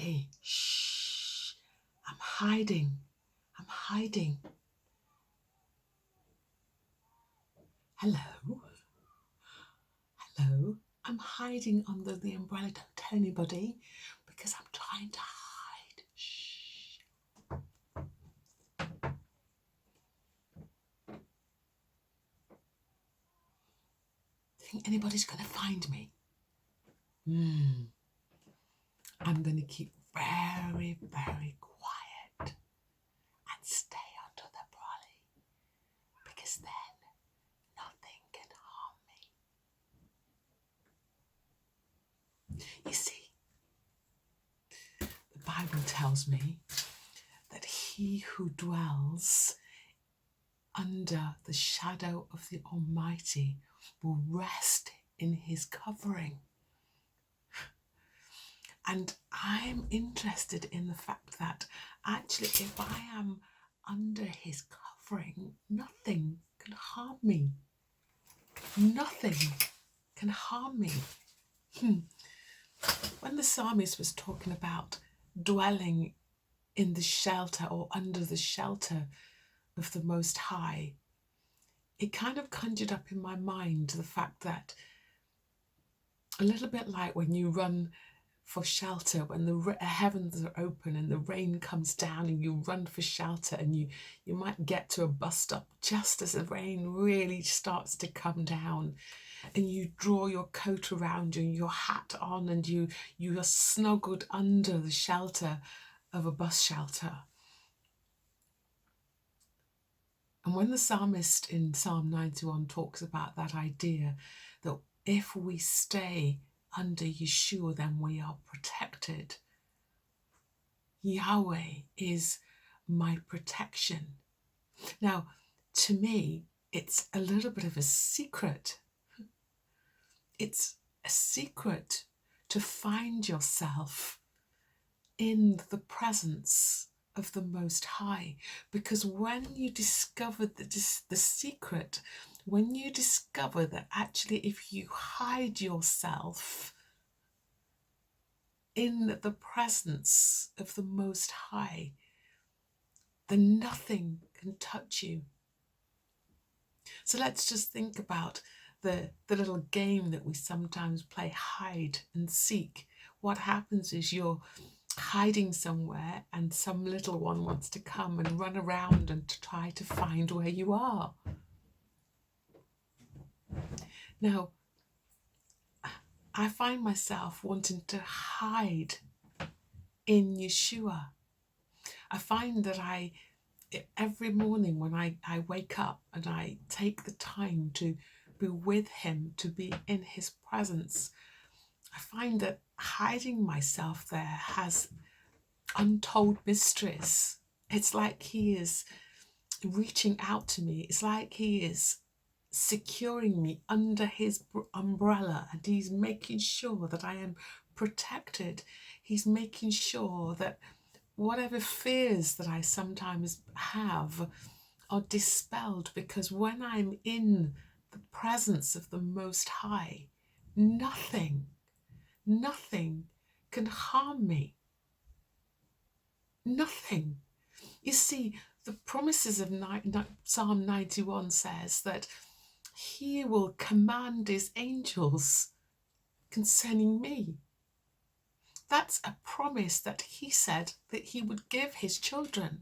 Hey, shh, I'm hiding. I'm hiding. Hello? Hello? I'm hiding under the umbrella. Don't tell anybody because I'm trying to hide. Shh. Think anybody's going to find me? I'm going to keep very, very quiet and stay under the brolly because then nothing can harm me. You see, the Bible tells me that he who dwells under the shadow of the Almighty will rest in his covering. And I'm interested in the fact that actually if I am under his covering, nothing can harm me. Nothing can harm me. When the psalmist was talking about dwelling in the shelter or under the shelter of the Most High, it kind of conjured up in my mind the fact that a little bit like when you run for shelter, when the heavens are open and the rain comes down and you run for shelter, and you might get to a bus stop just as the rain really starts to come down, and you draw your coat around you and your hat on, and you are snuggled under the shelter of a bus shelter. And when the psalmist in Psalm 91 talks about that idea that if we stay under Yeshua, then we are protected. Yahweh is my protection. Now, to me, it's a little bit of a secret. It's a secret to find yourself in the presence of the Most High, because when you discover the secret, when you discover that actually if you hide yourself in the presence of the Most High, then nothing can touch you. So let's just think about the little game that we sometimes play, hide and seek. What happens is you're hiding somewhere and some little one wants to come and run around and to try to find where you are. Now, I find myself wanting to hide in Yeshua. I find that every morning when I wake up and I take the time to be with him, to be in his presence, I find that hiding myself there has untold mysteries. It's like he is reaching out to me. It's like he is securing me under his umbrella, and he's making sure that I am protected. He's making sure that whatever fears that I sometimes have are dispelled, because when I'm in the presence of the Most High, nothing can harm me. Nothing. You see, the promises of Psalm 91 says that he will command his angels concerning me. That's a promise that he said that he would give his children.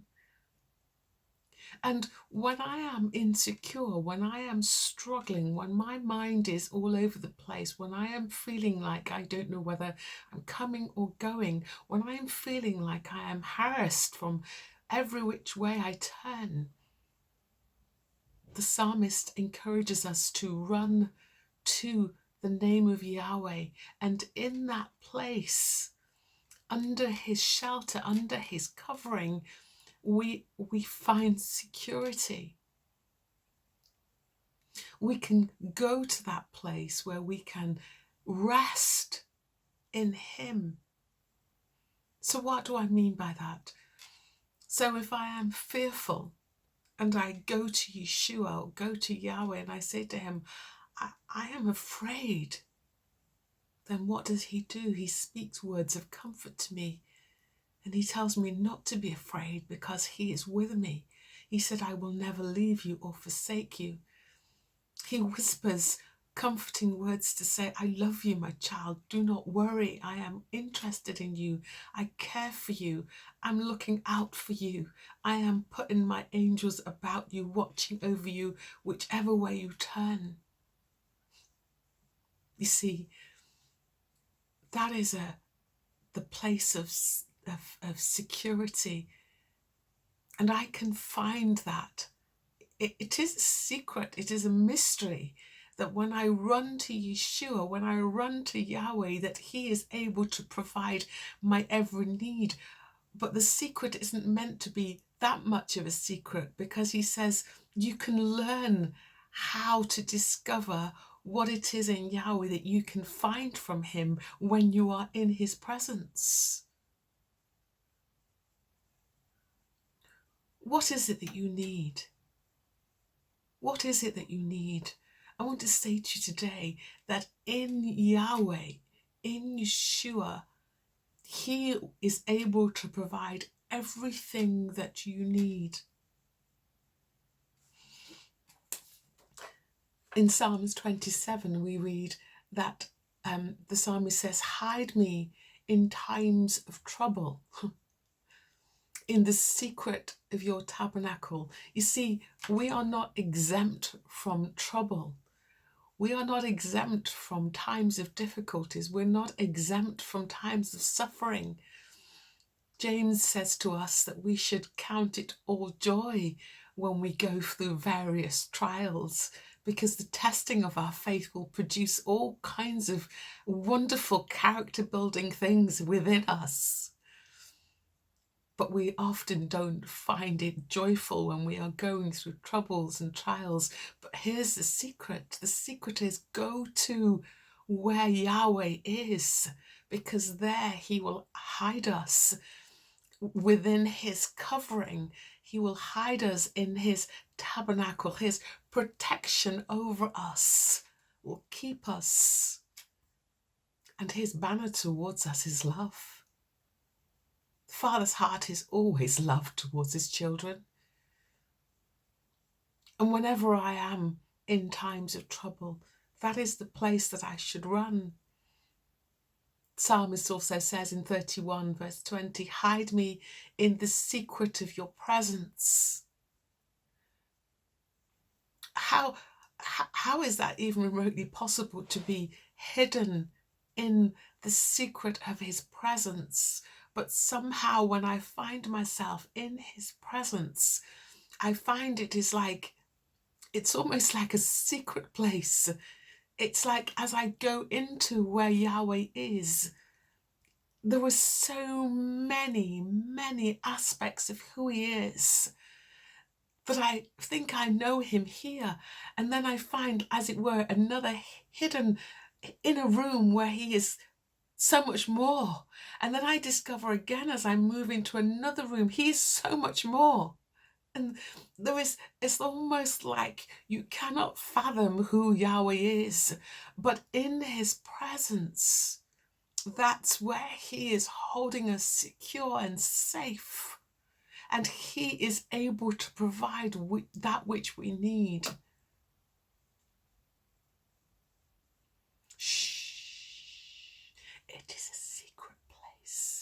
And when I am insecure, when I am struggling, when my mind is all over the place, when I am feeling like I don't know whether I'm coming or going, when I am feeling like I am harassed from every which way I turn, the psalmist encourages us to run to the name of Yahweh, and in that place, under his shelter, under his covering, we find security. We can go to that place where we can rest in him. So what do I mean by that? So if I am fearful and I go to Yeshua or go to Yahweh and I say to him, I am afraid, then what does he do? He speaks words of comfort to me. And he tells me not to be afraid because he is with me. He said, I will never leave you or forsake you. He whispers comforting words to say, I love you, my child. Do not worry. I am interested in you. I care for you. I'm looking out for you. I am putting my angels about you, watching over you, whichever way you turn. You see, that is the place of security. And I can find that. It is a secret. It is a mystery that when I run to Yeshua, when I run to Yahweh, that he is able to provide my every need. But the secret isn't meant to be that much of a secret, because he says you can learn how to discover what it is in Yahweh that you can find from him when you are in his presence. What is it that you need? What is it that you need? I want to say to you today that in Yahweh, in Yeshua, he is able to provide everything that you need. In Psalms 27, we read that the psalmist says, hide me in times of trouble, in the secret of your tabernacle. You see, we are not exempt from trouble. We are not exempt from times of difficulties. We're not exempt from times of suffering. James says to us that we should count it all joy when we go through various trials, because the testing of our faith will produce all kinds of wonderful character building things within us. But we often don't find it joyful when we are going through troubles and trials. But here's the secret. The secret is go to where Yahweh is, because there he will hide us within his covering. He will hide us in his tabernacle. His protection over us will keep us. And his banner towards us is love. The Father's heart is always love towards his children. And whenever I am in times of trouble, that is the place that I should run. Psalmist also says in 31 verse 20, hide me in the secret of your presence. How is that even remotely possible, to be hidden in the secret of his presence? But somehow when I find myself in his presence, I find it's almost like a secret place. It's like as I go into where Yahweh is, there were so many aspects of who he is that I think I know him here. And then I find, as it were, another hidden inner room where he is so much more. And then I discover again as I move into another room, he is so much more. And it's almost like you cannot fathom who Yahweh is, but in his presence, that's where he is holding us secure and safe. And he is able to provide that which we need. Shh. It is a secret place.